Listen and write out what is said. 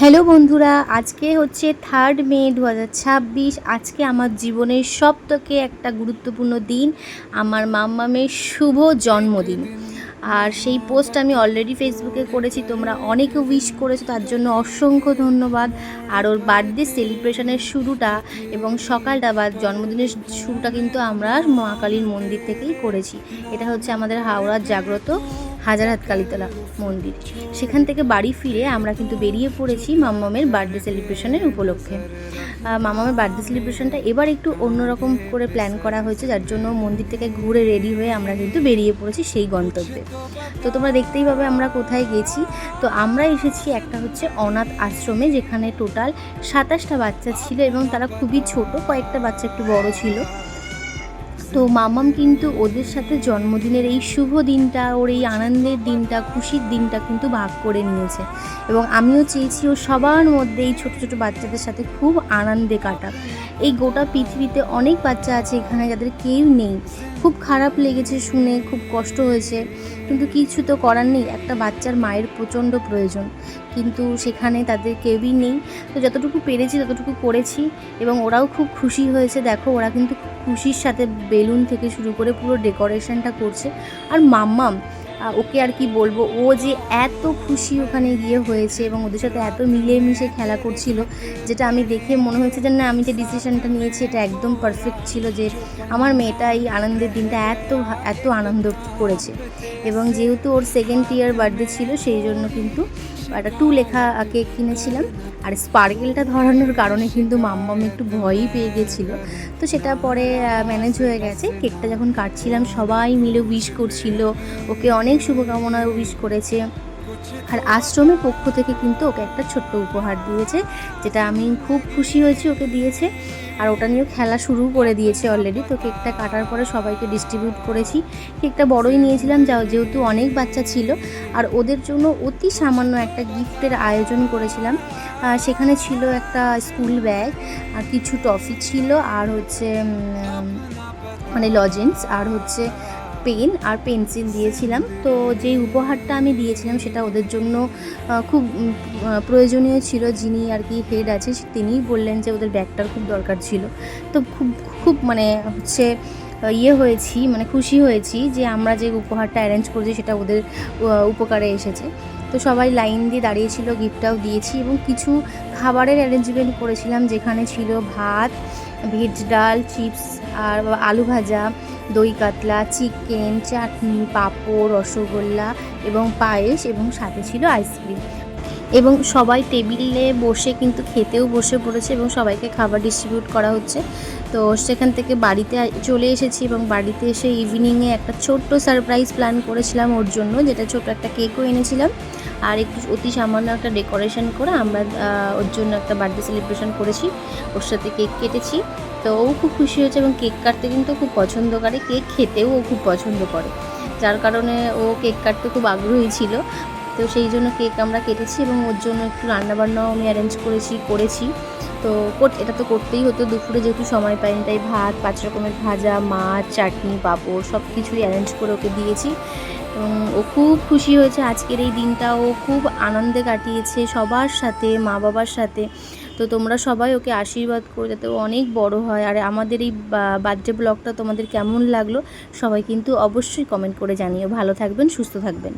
Hello বন্ধুরা, আজকে হচ্ছে 3 মে 2026। আজকে আমার জীবনের সবথেকে একটা গুরুত্বপূর্ণ দিন, আমার মাম্মামের শুভ জন্মদিন। আর সেই পোস্ট আমি অলরেডি ফেসবুকে করেছি, তোমরা অনেকে উইশ করেছো, তার জন্য অসংখ্য ধন্যবাদ। আর ওর বার্থডে সেলিব্রেশনের শুরুটা এবং সকালটা বা জন্মদিনের শুরুটা কিন্তু আমরা মা কালীর মন্দির থেকেই করেছি। এটা হচ্ছে আমাদের হাওড়ার জাগ্রত হাজারহাট কালীতলা মন্দির। সেখান থেকে বাড়ি ফিরে আমরা কিন্তু বেরিয়ে পড়েছি মাম্মামের বার্থডে সেলিব্রেশনের উপলক্ষে। মাম্মামের বার্থডে সেলিব্রেশনটা এবার একটু অন্যরকম করে প্ল্যান করা হয়েছে, যার জন্য মন্দির থেকে ঘুরে রেডি হয়ে আমরা কিন্তু বেরিয়ে পড়েছি সেই গন্তব্যে। তো তোমরা দেখতেই পাবে আমরা কোথায় গেছি। তো আমরা এসেছি একটা হচ্ছে অনাথ আশ্রমে, যেখানে টোটাল 27টা বাচ্চা ছিল এবং তারা খুবই ছোট, কয়েকটা বাচ্চা একটু বড় ছিল। তো মাম্মাম কিন্তু ওদের সাথে জন্মদিনের এই শুভ দিনটা, ওর এই আনন্দের দিনটা, খুশির দিনটা কিন্তু ভাগ করে নিয়েছে। এবং আমিও চেয়েছি ও সবার মধ্যে এই ছোটো ছোটো বাচ্চাদের সাথে খুব আনন্দে কাটাক। এই গোটা পৃথিবীতে অনেক বাচ্চা আছে এখানে যাদের কেউ নেই। খুব খারাপ লেগেছে শুনে, খুব কষ্ট হয়েছে, কিন্তু কিছু তো করার নেই। একটা বাচ্চার মায়ের প্রচণ্ড প্রয়োজন, কিন্তু সেখানে তাদের কেউই নেই। তো যতটুকু পেরেছি ততটুকু করেছি এবং ওরাও খুব খুশি হয়েছে। দেখো, ওরা কিন্তু খুশির সাথে বেলুন থেকে শুরু করে পুরো ডেকোরেশনটা করছে। আর মাম্মাম, ওকে আর কি বলবো, ও যে এত খুশি ওখানে গিয়ে হয়েছে এবং ওদের সাথে এত মিলেমিশে খেলা করছিল, যেটা আমি দেখে মনে হয়েছে যে না, আমি যে ডিসিশনটা নিয়েছি এটা একদম পারফেক্ট ছিল, যে আমার মেয়েটা এই আনন্দের দিনটা এত আনন্দ করেছে। এবং যেহেতু ওর সেকেন্ড ইয়ার বার্থডে ছিল, সেই জন্য কিন্তু একটা 2 লেখা কেক কিনেছিলাম। আর স্পার্কেলটা ধরানোর কারণে কিন্তু মাম্মাম একটু ভয়ই পেয়ে গেছিলো। তো সেটা পরে ম্যানেজ হয়ে গেছে। কেকটা যখন কাটছিলাম সবাই মিলে উইশ করছিল, ওকে অনেক শুভকামনা উইশ করেছে। আর আশ্রমের পক্ষ থেকে কিন্তু ওকে একটা ছোট্ট উপহার দিয়েছে, যেটা আমি খুব খুশি হয়েছি ওকে দিয়েছে। আর ওটা নিয়েও খেলা শুরু করে দিয়েছে অলরেডি। তো কেকটা কাটার পরে সবাইকে ডিস্ট্রিবিউট করেছি। কেকটা বড়ই নিয়েছিলাম, যেহেতু অনেক বাচ্চা ছিল। আর ওদের জন্য অতি সামান্য একটা গিফটের আয়োজন করেছিলাম। সেখানে ছিল একটা স্কুল ব্যাগ, আর কিছু টফি ছিল, আর হচ্ছে মানে লজেন্স, আর হচ্ছে পেন আর পেন্সিল দিয়েছিলাম। তো যেই উপহারটা আমি দিয়েছিলাম সেটা ওদের জন্য খুব প্রয়োজনীয় ছিল। যিনি আর কি হেড আছে তিনিই বললেন যে ওদের ব্যাগটার খুব দরকার ছিল। তো খুব খুব মানে হচ্ছে হয়েছি, মানে খুশি হয়েছি যে আমরা যে উপহারটা অ্যারেঞ্জ করেছি সেটা ওদের উপকারে এসেছে। তো সবাই লাইন দিয়ে দাঁড়িয়েছিল, গিফটটাও দিয়েছি এবং কিছু খাবারের অ্যারেঞ্জমেন্ট করেছিলাম, যেখানে ছিল ভাত, ভেজ ডাল, চিপস আর আলু ভাজা, দই কাতলা, চিকেন, চাটনি, পাঁপড়, রসগোল্লা এবং পায়েস, এবং সাথে ছিল আইসক্রিম। এবং সবাই টেবিলে বসে কিন্তু খেতেও বসে পড়েছে এবং সবাইকে খাবার ডিস্ট্রিবিউট করা হচ্ছে। তো সেখান থেকে বাড়িতে চলে এসেছি এবং বাড়িতে এসে ইভিনিংয়ে একটা ছোট্ট সারপ্রাইজ প্ল্যান করেছিলাম ওর জন্য, যেটা ছোট একটা কেকও এনেছিলাম। আর একটু অতি সামান্য একটা ডেকোরেশন করে আমরা ওর জন্য একটা বার্থডে সেলিব্রেশন করেছি, ওর সাথে কেক কেটেছি। তো ও খুব খুশি হয়েছে এবং কেক কাটতে কিন্তু খুব পছন্দ করে, কেক খেতেও ও খুব পছন্দ করে, যার কারণে ও কেক কাটতে খুব আগ্রহী ছিল। তো সেই জন্য কেক আমরা কেটেছি এবং ওর জন্য একটু রান্নাবান্নাও আমি অ্যারেঞ্জ করেছি। তো এটা তো করতেই হতো, দুপুরে যেহেতু সময় পাইনি তাই ভাত, 5 রকমের ভাজা, মাছ, চাটনি, পাঁপড় সব কিছুই অ্যারেঞ্জ করে ওকে দিয়েছি। এবং ও খুব খুশি হয়েছে আজকের এই দিনটা, ও খুব আনন্দে কাটিয়েছে সবার সাথে, মা বাবার সাথে। তো তোমরা সবাই ওকে আশীর্বাদ করো যাতে ও অনেক বড় হয়। আর আমাদের এই বার্থডে ব্লগটা তোমাদের কেমন লাগলো সবাই কিন্তু অবশ্যই কমেন্ট করে জানিও। ভালো থাকবেন, সুস্থ থাকবেন।